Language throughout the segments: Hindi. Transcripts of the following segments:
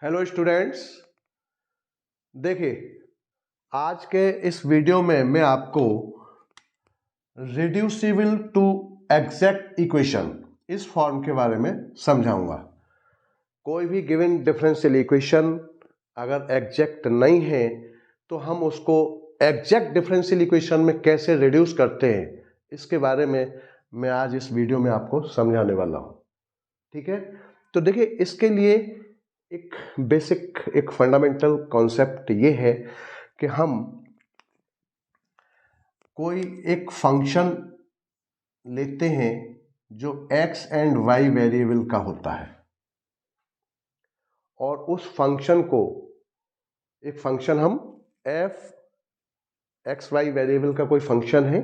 हेलो स्टूडेंट्स, देखिए आज के इस वीडियो में मैं आपको रिड्यूसिबल टू एग्जैक्ट इक्वेशन इस फॉर्म के बारे में समझाऊंगा। कोई भी गिवन डिफरेंशियल इक्वेशन अगर एग्जैक्ट नहीं है तो हम उसको एग्जैक्ट डिफरेंशियल इक्वेशन में कैसे रिड्यूस करते हैं, इसके बारे में मैं आज इस वीडियो में आपको समझाने वाला हूं। ठीक है, तो देखिए इसके लिए एक बेसिक एक फंडामेंटल कॉन्सेप्ट ये है कि हम कोई एक फंक्शन लेते हैं जो x एंड y वेरिएबल का होता है और उस फंक्शन को एक फंक्शन हम f x y वेरिएबल का कोई फंक्शन है,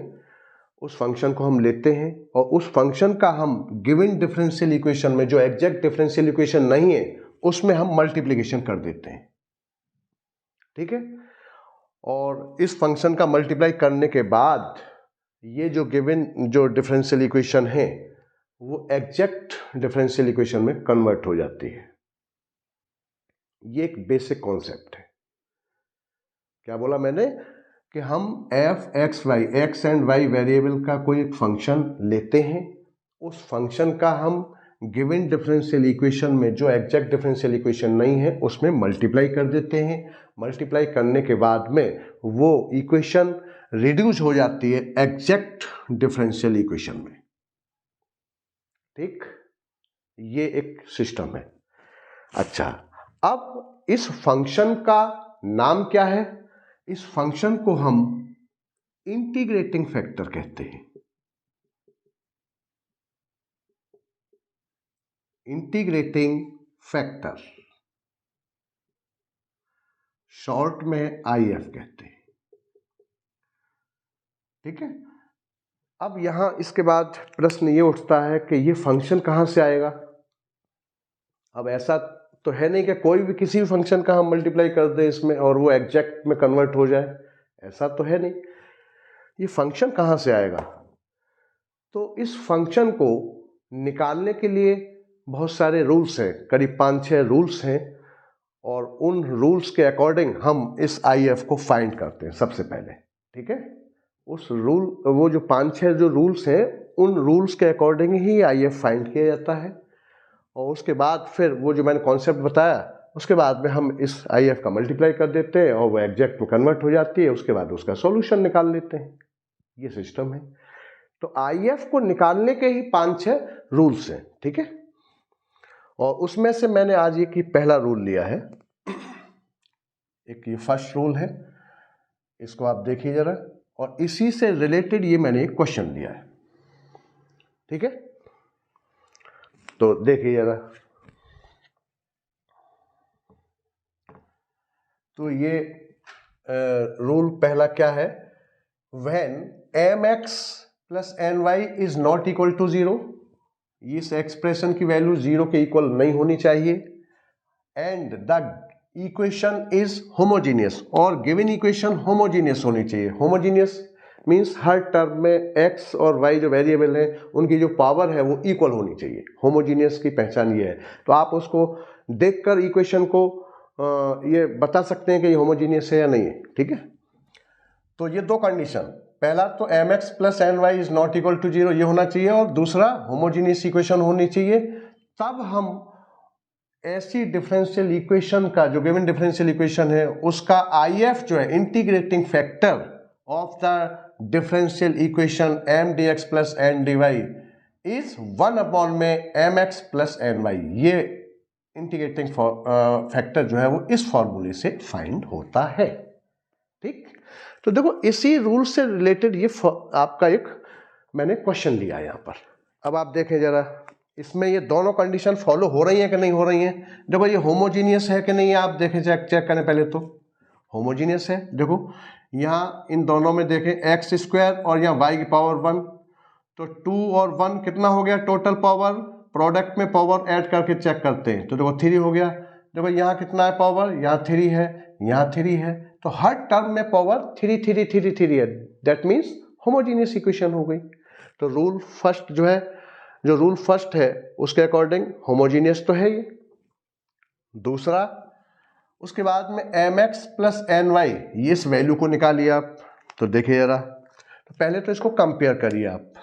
उस फंक्शन को हम लेते हैं और उस फंक्शन का हम गिवन डिफरेंशियल इक्वेशन में जो एग्जैक्ट डिफरेंशियल इक्वेशन नहीं है उसमें हम मल्टीप्लिकेशन कर देते हैं। ठीक है, और इस फंक्शन का मल्टीप्लाई करने के बाद ये जो गिवन जो डिफरेंशियल इक्वेशन है वो एग्जैक्ट डिफरेंशियल इक्वेशन में कन्वर्ट हो जाती है। ये एक बेसिक कॉन्सेप्ट है। क्या बोला मैंने कि हम f x y x and y variable का कोई एक फंक्शन लेते हैं, उस फंक्शन का हम गिवन डिफरेंशियल इक्वेशन में जो एग्जैक्ट डिफरेंशियल इक्वेशन नहीं है उसमें मल्टीप्लाई कर देते हैं। मल्टीप्लाई करने के बाद में वो इक्वेशन रिड्यूस हो जाती है एग्जैक्ट डिफरेंशियल इक्वेशन में। ठीक, ये एक सिस्टम है। अच्छा, अब इस फंक्शन का नाम क्या है? इस फंक्शन को हम इंटीग्रेटिंग फैक्टर कहते हैं। इंटीग्रेटिंग फैक्टर शॉर्ट में IF कहते हैं। ठीक है, अब यहां इसके बाद प्रश्न ये उठता है कि ये फंक्शन कहां से आएगा। अब ऐसा तो है नहीं कि कोई भी किसी भी फंक्शन का हम मल्टीप्लाई कर दे इसमें और वो एग्जैक्ट में कन्वर्ट हो जाए, ऐसा तो है नहीं। ये फंक्शन कहां से आएगा? तो इस फंक्शन को निकालने के लिए बहुत सारे रूल्स हैं, करीब 5-6 रूल्स हैं और उन रूल्स के अकॉर्डिंग हम इस IF को फाइंड करते हैं सबसे पहले। ठीक है, उस रूल वो जो 5-6 जो रूल्स हैं उन रूल्स के अकॉर्डिंग ही IF फाइंड किया जाता है और उसके बाद फिर वो जो मैंने कॉन्सेप्ट बताया उसके बाद में हम इस IF का मल्टीप्लाई कर देते हैं और वो एग्जैक्ट में कन्वर्ट हो जाती है। उसके बाद उसका सॉल्यूशन निकाल लेते हैं। ये सिस्टम है। तो IF को निकालने के ही 5-6 रूल्स हैं। ठीक है, और उसमें से मैंने आज एक ही पहला रूल लिया है। एक ये फर्स्ट रूल है, इसको आप देखिए जरा, और इसी से रिलेटेड ये मैंने एक क्वेश्चन लिया है। ठीक है, तो देखिए जरा, तो ये रूल पहला क्या है? When mx plus ny is not equal to 0, इस एक्सप्रेशन की वैल्यू 0 के इक्वल नहीं होनी चाहिए, and the equation is homogeneous, और गिवन इक्वेशन होमोजीनियस होनी चाहिए। होमोजीनियस मींस हर टर्म में x और y जो वेरिएबल है उनकी जो पावर है वो इक्वल होनी चाहिए। होमोजीनियस की पहचान ये है। तो आप उसको देखकर इक्वेशन को ये बता सकते हैं कि ये होमोजीनियस है या नहीं है। ठीक है, तो ये दो कंडीशन, पहला तो mx plus ny is not equal to 0 ये होना चाहिए और दूसरा होमोजीनियस इक्वेशन होनी चाहिए। तब हम ऐसी डिफरेंशियल इक्वेशन का जो गिवन डिफरेंशियल इक्वेशन है उसका IF जो है integrating factor of the differential equation m dx plus n dy is 1 upon में mx प्लस ny। ये इंटीग्रेटिंग फैक्टर जो है वो इस फॉर्मूले से फाइंड होता है। ठीक, तो देखो इसी रूल से रिलेटेड ये आपका एक मैंने क्वेश्चन लिया यहां पर। अब आप देखें जरा, इसमें ये दोनों कंडीशन फॉलो हो रही हैं कि नहीं हो रही हैं। देखो ये होमोजीनियस है कि नहीं है, आप देखें, चेक करें पहले तो। होमोजीनियस है। देखो यहाँ इन दोनों में देखें एक्स स्क्वायर और यहाँ y की पावर 1, तो 2 और 1 कितना हो गया टोटल पावर। प्रोडक्ट में पावर ऐड करके चेक करते हैं तो देखो 3 हो गया। देखो यहाँ कितना है पावर, यहाँ 3 है, यहाँ 3 है, तो हर टर्म में पावर 3 3 3 3 है। दैट मीन्स होमोजीनियस इक्वेशन हो गई। तो रूल फर्स्ट जो है, जो रूल फर्स्ट है उसके अकॉर्डिंग होमोजीनियस तो है ये। दूसरा उसके बाद में m x plus n y, ये इस वैल्यू को निकालिए आप। तो देखिए जरा, तो पहले तो इसको कंपेयर करिए आप,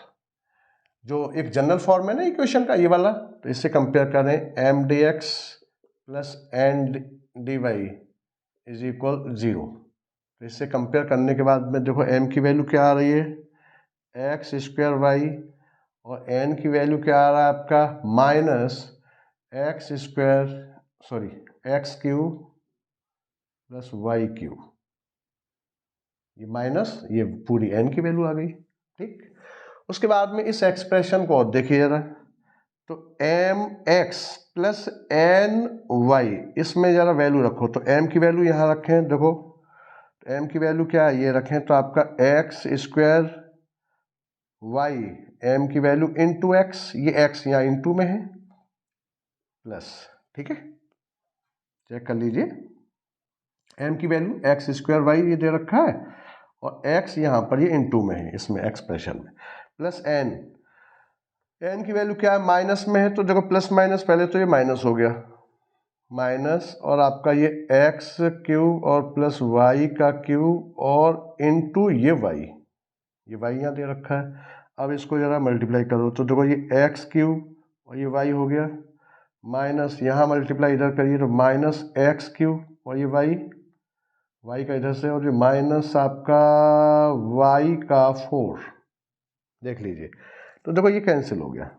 जो एक जनरल फॉर्म है ना इक्वेशन का ये वाला, तो इससे कंपेयर करें। M d x plus n d y is equal 0। तो इससे कंपेयर करने के बाद में देखो एम की वैल्यू क्या आ रही है, एक्स स्क्वायर वाई, और एन की वैल्यू क्या आ रहा है आपका, minus x square, sorry x cube plus y cube, ये माइनस ये पूरी एन की वैल्यू आ गई। ठीक, उसके बाद में इस एक्सप्रेशन को देखिए जरा, तो m x plus n y, इसमें जरा वैल्यू रखो। तो एम की वैल्यू यहाँ रखें, देखो एम की वैल्यू क्या है, ये रखें तो आपका एक्स स्क्वायर वाई, एम की वैल्यू इंटू एक्स, ये एक्स यहाँ इंटू में है, प्लस, ठीक है, चेक कर लीजिए। एम की वैल्यू एक्स स्क्वायर वाई ये दे रखा है, और एक्स यहाँ पर ये इंटू में है इसमें एक्सप्रेशन में, प्लस एन, एन की वैल्यू क्या है, माइनस में है। तो देखो प्लस माइनस, पहले तो ये माइनस हो गया, माइनस, और आपका ये एक्स क्यूब और प्लस वाई का क्यूब और इंटू ये वाई यहाँ दे रखा है। अब इसको जरा मल्टीप्लाई करो, तो देखो ये एक्स क्यूब और ये वाई हो गया, माइनस यहाँ मल्टीप्लाई इधर करिए तो माइनस एक्स क्यूब और ये वाई का इधर से, और ये माइनस आपका वाई का 4, देख लीजिए। तो देखो ये कैंसिल हो गया,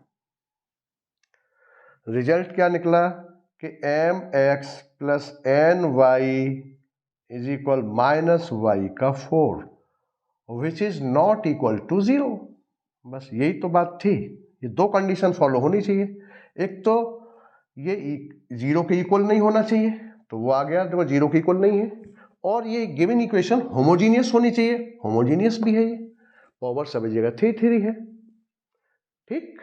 रिजल्ट क्या निकला कि m x plus n y is equal minus y का 4, which is not equal to 0। बस यही तो बात थी, ये दो कंडीशन फॉलो होनी चाहिए। एक तो ये 0 के इक्वल नहीं होना चाहिए, तो वो आ गया, देखो 0 के इक्वल नहीं है, और ये गिवन इक्वेशन होमोजीनियस होनी चाहिए, होमोजीनियस भी है, ये पावर सभी जगह 3 है। ठीक,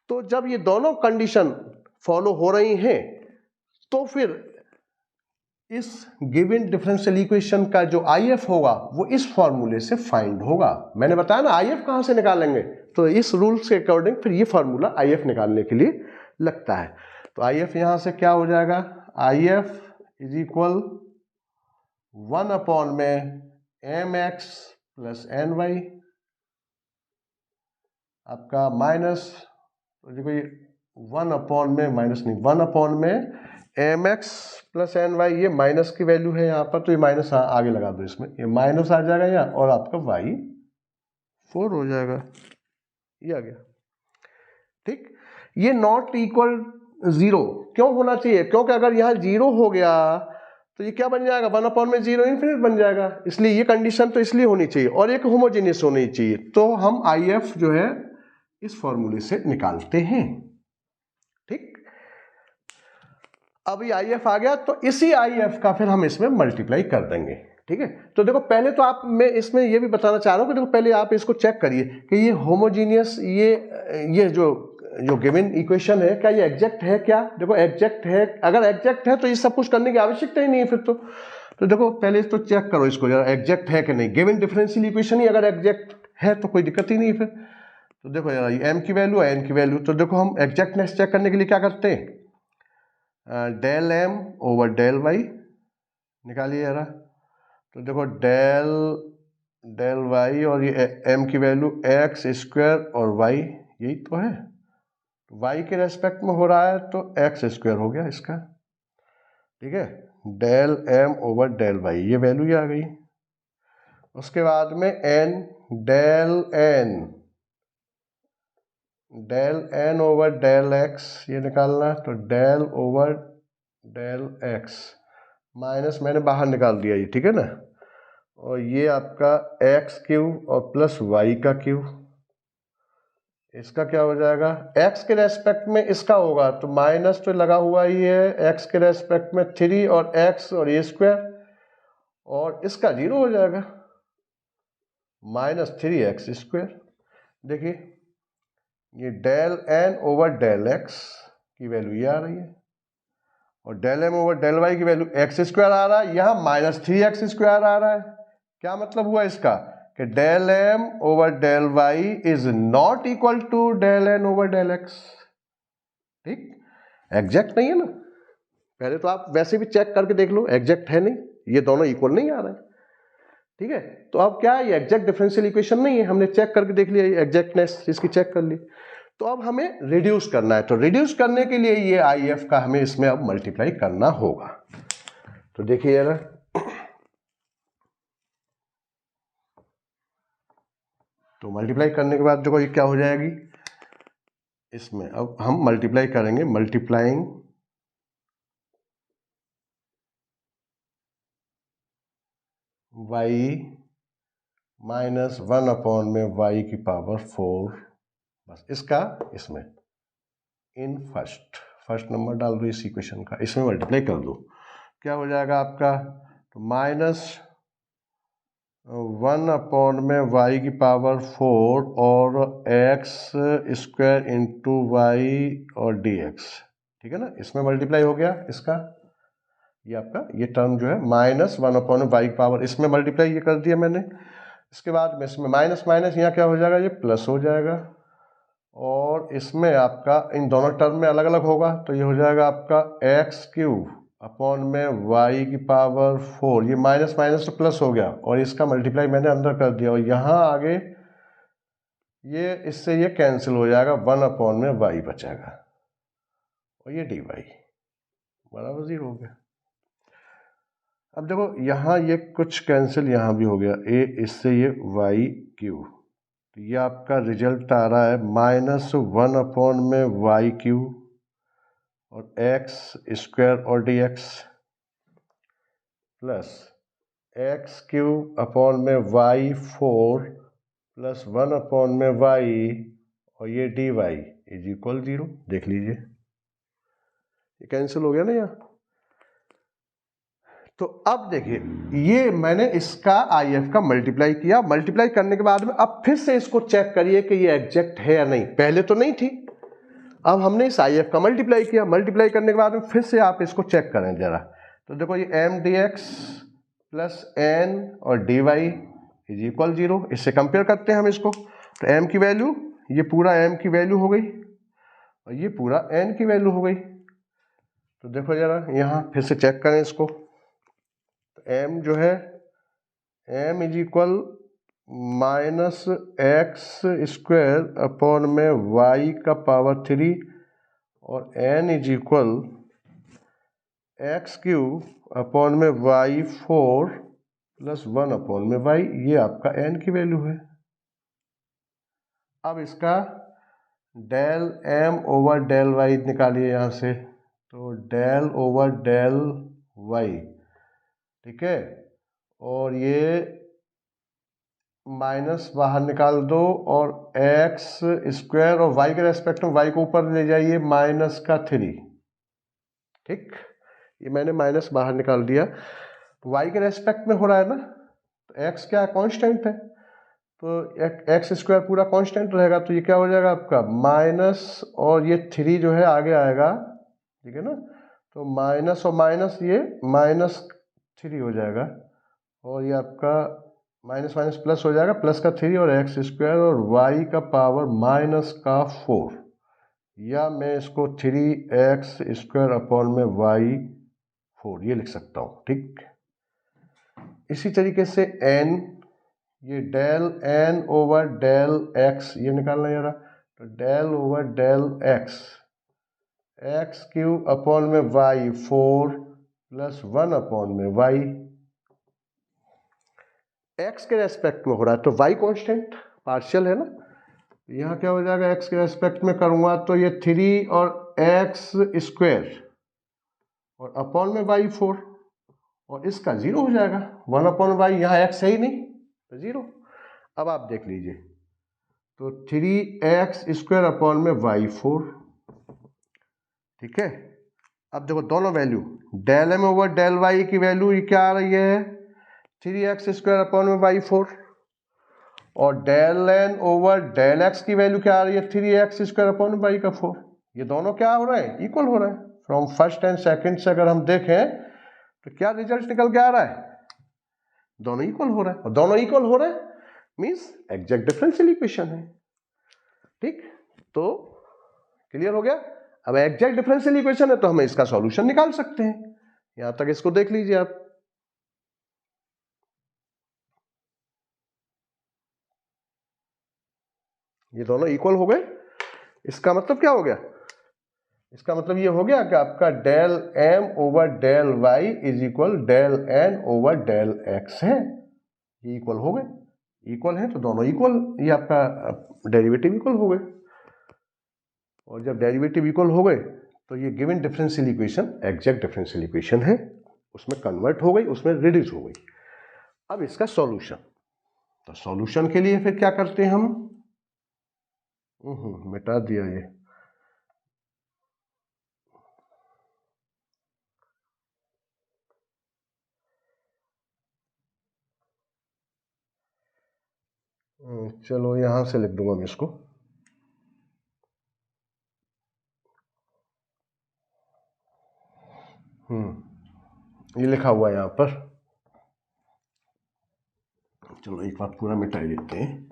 तो जब ये दोनों कंडीशन फॉलो हो रही हैं, तो फिर इस गिवन डिफरेंशियल इक्वेशन का जो आईएफ होगा वो इस फॉर्मूले से फाइंड होगा। मैंने बताया ना आईएफ कहां से निकालेंगे, तो इस रूल के अकॉर्डिंग फिर ये फॉर्मूला आईएफ निकालने के लिए लगता है। तो आईएफ यहां से क्या हो जाएगा, आईएफ इज इक्वल 1 अपॉन में m x plus n y, आपका माइनस, तो देखो ये 1 अपॉन में, माइनस नहीं, 1 अपॉन में m x plus n y, ये माइनस की वैल्यू है यहाँ पर, तो ये माइनस आगे लगा दो इसमें, ये माइनस आ जाएगा यहाँ, और आपका वाई 4 हो जाएगा, ये आ गया। ठीक, ये नॉट इक्वल 0 क्यों होना चाहिए, क्योंकि अगर यहाँ 0 हो गया तो ये क्या बन जाएगा, 1 अपॉन में 0 इन्फिनिट बन जाएगा, इसलिए ये कंडीशन तो इसलिए होनी चाहिए, और एक होमोजेनियस होनी चाहिए। तो हम आईएफ जो है इस फॉर्मूले से निकालते हैं। ठीक, अब ये आईएफ आ गया, तो इसी आईएफ का फिर हम इसमें मल्टीप्लाई कर देंगे। ठीक है, तो देखो पहले तो आप, मैं इसमें ये भी बताना चाह रहा हूं कि देखो पहले आप इसको चेक करिए कि ये होमोजीनियस, ये जो गिवन इक्वेशन है, क्या ये एग्जैक्ट है, क्या देखो एग्जैक्ट है, अगर एग्जैक्ट है तो ये सब कुछ करने की आवश्यकता ही नहीं है फिर तो देखो पहले तो चेक करो इसको जरा, एग्जैक्ट है कि नहीं। गिवन डिफरेंशियल इक्वेशन ही अगर एग्जैक्ट है तो कोई दिक्कत ही नहीं फिर। तो देखो यार, ये एम की वैल्यू है, एन की वैल्यू, तो देखो हम एग्जैक्टनेस चेक करने के लिए क्या करते हैं, del m over del y निकालिए जरा। तो देखो डेल वाई, और ये एम की वैल्यू एक्स स्क्वायर और वाई, यही तो है, वाई के रेस्पेक्ट में हो रहा है तो एक्स स्क्वायर हो गया इसका। ठीक है, del m over del y, ये वैल्यू आ गई। उसके बाद में n, del n over del x ये निकालना, तो del over del x minus, मैंने बाहर निकाल दिया ये, ठीक है ना, और ये आपका एक्स क्यूब और प्लस वाई का क्यूब, इसका क्या हो जाएगा, एक्स के रेस्पेक्ट में इसका होगा तो माइनस तो लगा हुआ ही है, एक्स के रेस्पेक्ट में 3 और एक्स और ये स्क्वायर, और इसका 0 हो जाएगा, माइनस 3x स्क्वायर। देखिए ये del n over del x की वैल्यू ये आ रही है, और del m over del y की वैल्यू एक्स स्क्वायर आ रहा है, यहाँ माइनस 3x स्क्वायर आ रहा है। क्या मतलब हुआ इसका कि del m over del y is not equal to del n over del x. ठीक, एग्जैक्ट नहीं है ना, पहले तो आप वैसे भी चेक करके देख लो, एग्जैक्ट है नहीं, ये दोनों इक्वल नहीं आ रहे हैं, ठीक है। तो अब क्या है, ये एग्जैक्ट डिफरेंशियल इक्वेशन नहीं है, हमने चेक करके देख लिया, एग्जैक्टनेस इसकी चेक कर ली। तो अब हमें रिड्यूस करना है, तो रिड्यूस करने के लिए ये आई एफ का हमें इसमें अब मल्टीप्लाई करना होगा। तो देखिए जरा, तो मल्टीप्लाई करने के बाद देखो ये क्या हो जाएगी, इसमें अब हम मल्टीप्लाई करेंगे, मल्टीप्लाइंग y माइनस 1 अपॉन में y की पावर 4, बस इसका इसमें इन फर्स्ट नंबर डाल दो इस इक्वेशन का, इसमें मल्टीप्लाई कर दो, क्या हो जाएगा आपका, तो माइनस 1 अपॉन में y की पावर 4 और x स्क्वायर इंटू वाई और dx, ठीक है ना, इसमें मल्टीप्लाई हो गया इसका, ये आपका ये टर्म जो है माइनस 1 अपॉन वाई पावर, इसमें मल्टीप्लाई ये कर दिया मैंने। इसके बाद में इसमें माइनस माइनस यहाँ क्या हो जाएगा, ये प्लस हो जाएगा, और इसमें आपका इन दोनों टर्म में अलग अलग होगा, तो ये हो जाएगा आपका एक्स क्यूब अपॉन में वाई की पावर 4, ये माइनस माइनस तो प्लस हो गया, और इसका मल्टीप्लाई मैंने अंदर कर दिया, और यहाँ आगे ये इससे ये कैंसिल हो जाएगा, 1 अपॉन में वाई बचेगा, और ये डी वाई बराबर 0 हो गया। अब देखो यहाँ ये कुछ कैंसिल यहाँ भी हो गया, ए इससे ये वाई क्यू, तो ये आपका रिजल्ट आ रहा है माइनस 1 अपॉन में वाई क्यू और एक्स स्क्वायर और d x plus x Q upon में वाई 4 प्लस 1 अपॉन में वाई और ये डी वाई इज इक्वल 0। देख लीजिए ये कैंसिल हो गया ना यहाँ। तो अब देखिए ये मैंने इसका आई एफ का मल्टीप्लाई किया, मल्टीप्लाई करने के बाद में अब फिर से इसको चेक करिए कि ये एग्जैक्ट है या नहीं, पहले तो नहीं थी, अब हमने इस आई एफ का मल्टीप्लाई किया, मल्टीप्लाई करने के बाद में फिर से आप इसको चेक करें जरा, तो देखो ये m d x plus n और डी वाई इज इक्वल 0, इससे कंपेयर करते हैं हम इसको, तो एम की वैल्यू, ये पूरा एम की वैल्यू हो गई और ये पूरा एन की वैल्यू हो गई, तो देखो जरा यहाँ फिर से चेक करें इसको, m जो है m is equal minus x square upon में y का पावर 3 और n is equal x cube upon में y 4 प्लस 1 अपॉन में y, ये आपका n की वैल्यू है। अब इसका del m over del y निकालिए यहाँ से, तो डेल ओवर डेल y, ठीक है, और ये माइनस बाहर निकाल दो और एक्स स्क्वायर और वाई के रेस्पेक्ट में वाई को ऊपर ले जाइए माइनस का 3, ठीक, ये मैंने माइनस बाहर निकाल दिया, वाई के रेस्पेक्ट में हो रहा है ना, तो एक्स क्या कांस्टेंट है, तो एक्स स्क्वायर पूरा कांस्टेंट रहेगा, तो ये क्या हो जाएगा आपका माइनस और ये 3 जो है आगे आएगा, ठीक है ना, तो माइनस और माइनस ये माइनस 3 हो जाएगा, और ये आपका माइनस माइनस प्लस हो जाएगा, प्लस का 3 और एक्स स्क्वायर और वाई का पावर माइनस का 4, या मैं इसको 3x स्क्वायर अपॉन में वाई 4 ये लिख सकता हूँ, ठीक। इसी तरीके से n, ये del n over del x ये निकालना जरा, तो del over del x x cube upon में वाई 4 प्लस 1 अपॉन में वाई, एक्स के रेस्पेक्ट में हो रहा है तो वाई कांस्टेंट पार्शियल है ना, यहाँ क्या हो जाएगा एक्स के रेस्पेक्ट में करूँगा तो ये 3 और एक्स स्क्वायर और अपॉन में वाई 4 और इसका 0 हो जाएगा, 1 अपॉन वाई, यहाँ एक्स है ही नहीं तो 0। अब आप देख लीजिए तो 3x स्क्वायर अपॉन में वाई 4, ठीक है। अब देखो दोनों value, del m over del y की वैल्यू ये क्या आ रही है 3x स्क्वायर अपॉन में वाई 4, और del n over del x की वैल्यू क्या आ रही है 3x स्क्वायर अपॉन में वाई का 4, ये दोनों क्या हो रहे हैं इक्वल हो रहे हैं। फ्रॉम फर्स्ट एंड सेकंड से अगर हम देखें तो क्या रिजल्ट निकल के आ रहा है, दोनों इक्वल हो रहा है, और दोनों इक्वल हो रहे हैं मीन्स एग्जैक्ट डिफरेंशियल इक्वेशन है, ठीक। तो क्लियर हो गया। अब एग्जैक्ट डिफरेंशियल इक्वेशन है तो हम इसका सॉल्यूशन निकाल सकते हैं। यहां तक इसको देख लीजिए आप। ये दोनों इक्वल हो गए। इसका मतलब क्या हो गया? इसका मतलब ये हो गया कि आपका del m over del y is equal del n over del x है। ये इक्वल हो गए। इक्वल है तो दोनों इक्वल, ये आपका डेरिवेटिव इक्वल हो गए। और जब डेरिवेटिव इक्वल हो गए तो ये given differential equation exact differential equation है, उसमें कन्वर्ट हो गई, उसमें रिड्यूस हो गई। अब इसका सॉल्यूशन, तो सॉल्यूशन के लिए फिर क्या करते हैं हम? मिटा दिया ये। चलो यहां से लिख दूंगा मैं इसको। ये लिखा हुआ है यहां पर। चलो एक बार पूरा मिटा ही देते हैं।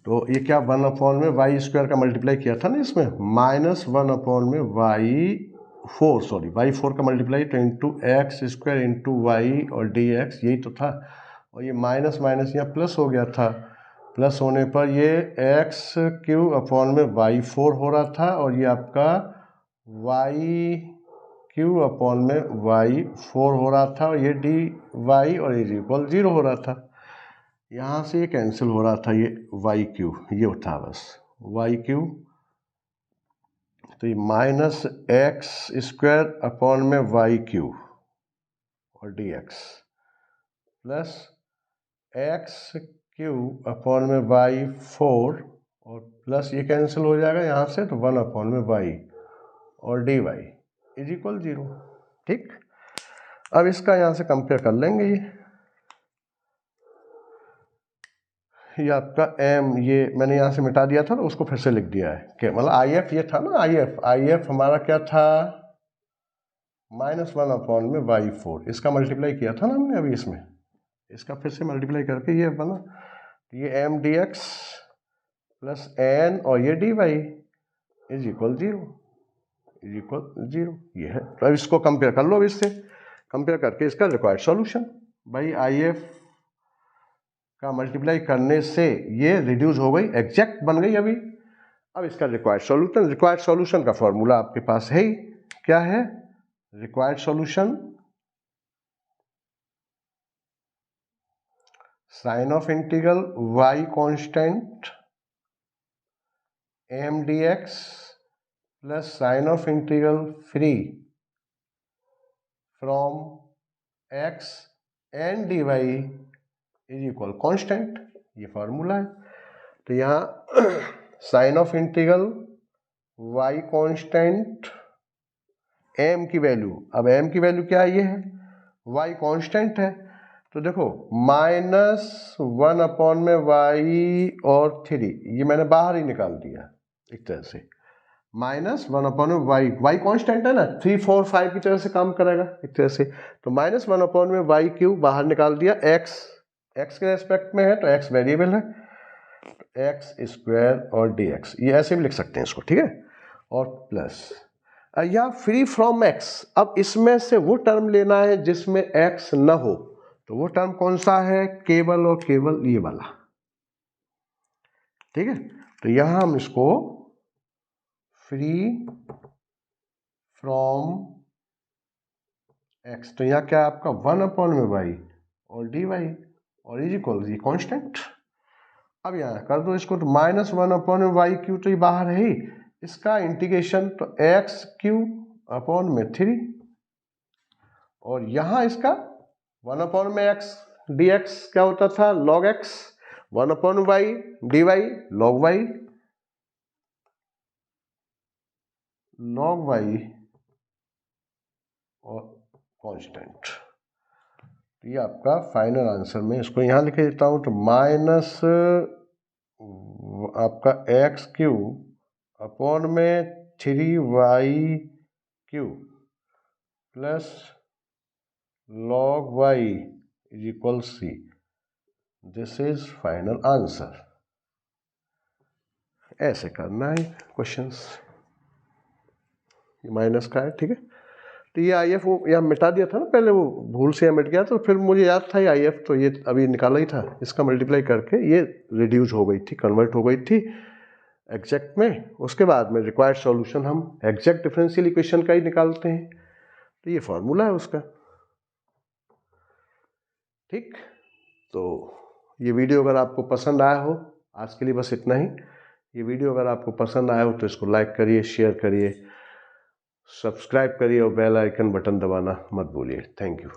तो ये क्या 1 में वाई स्क्वायर का मल्टीप्लाई किया था ना इसमें, -1 में वाई 4, सॉरी वाई 4 का मल्टीप्लाई तो into x square into y और डी एक्स, यही तो था। और ये माइनस माइनस यहाँ प्लस हो गया था। प्लस होने पर ये x³ में वाई 4 हो रहा था और ये आपका y³ में वाई 4 हो रहा था और ये डी वाई और इज इक्वल 0 हो रहा था। यहाँ से ये कैंसिल हो रहा था, ये y³ ये था बस y³। तो ये -x² में y³ और dx प्लस x³ में y4 और प्लस ये कैंसिल हो जाएगा यहाँ से, तो 1 में y और dy इज इक्वल 0। ठीक, अब इसका यहाँ से कंपेयर कर लेंगे। ये आपका m, ये मैंने यहाँ से मिटा दिया था तो उसको फिर से लिख दिया है कि मतलब IF ये था ना, IF हमारा क्या था, -1 में y4, इसका मल्टीप्लाई किया था ना हमने अभी इसमें, इसका फिर से मल्टीप्लाई करके ये बना, ये m dx प्लस n और ये dy इज इक्वल 0 ये है। तो अब इसको कंपेयर कर लो, अब इससे कंपेयर करके इसका रिक्वायर्ड सॉल्यूशन, भाई IF का मल्टीप्लाई करने से ये रिड्यूस हो गई, एग्जैक्ट बन गई अभी। अब इसका रिक्वायर्ड सॉल्यूशन का फॉर्मूला आपके पास है ही, क्या है required solution? Sign of integral y constant m dx plus sign of integral free from x and dy is equal constant, ये फॉर्मूला है। तो यहाँ sign of integral y constant m की वैल्यू, अब m की वैल्यू क्या है, ये है y कांस्टेंट है। तो देखो -1 में y और 3, ये मैंने बाहर ही निकाल दिया एक तरह से। -1 में y कांस्टेंट है ना, 3 4 5 की तरह से काम करेगा एक तरह से। तो -1 में y³ बाहर निकाल दिया, x के रेस्पेक्ट में है तो x वेरिएबल है, x² और dx, ये ऐसे भी लिख सकते हैं इसको, ठीक है। और प्लस या फ्री फ्रॉम x, अब इसमें से वो टर्म लेना है जिसमें x न हो, तो वो टर्म कौन सा है, केवल और केवल ये वाला, ठीक है। तो यहां हम इसको फ्री फ्रॉम x, तो यहाँ क्या आपका 1 में y और dy और इज इक्वल ये कांस्टेंट। अब यहाँ कर दो इसको, तो -1 में y³ तो ये बाहर है ही, इसका इंटीग्रेशन तो x³ में 3 और यहाँ इसका 1 में x dx क्या होता था, log x, 1/y dy log y और कांस्टेंट। ये आपका फाइनल आंसर, मैं इसको यहाँ लिख देता हूँ, तो माइनस आपका x³ में 3y³ plus log y is equal c। This is final answer. ऐसे करना है क्वेश्चंस। ये माइनस का है, ठीक है। तो ये आई एफ वो यहाँ मिटा दिया था ना पहले, वो भूल से यहाँ मिट गया, तो फिर मुझे याद था ये आई एफ, तो ये अभी निकाला ही था, इसका मल्टीप्लाई करके ये रिड्यूस हो गई थी, कन्वर्ट हो गई थी एग्जैक्ट में। उसके बाद में रिक्वायर्ड सॉल्यूशन हम एग्जैक्ट डिफरेंशियल इक्वेशन का ही निकालते हैं, तो ये फॉर्मूला है उसका। ठीक, तो ये वीडियो अगर आपको पसंद आया हो, आज के लिए बस इतना ही। ये वीडियो अगर आपको पसंद आया हो तो इसको लाइक करिए, शेयर करिए, सब्सक्राइब करिए और बेल आइकन बटन दबाना मत भूलिए। Thank you.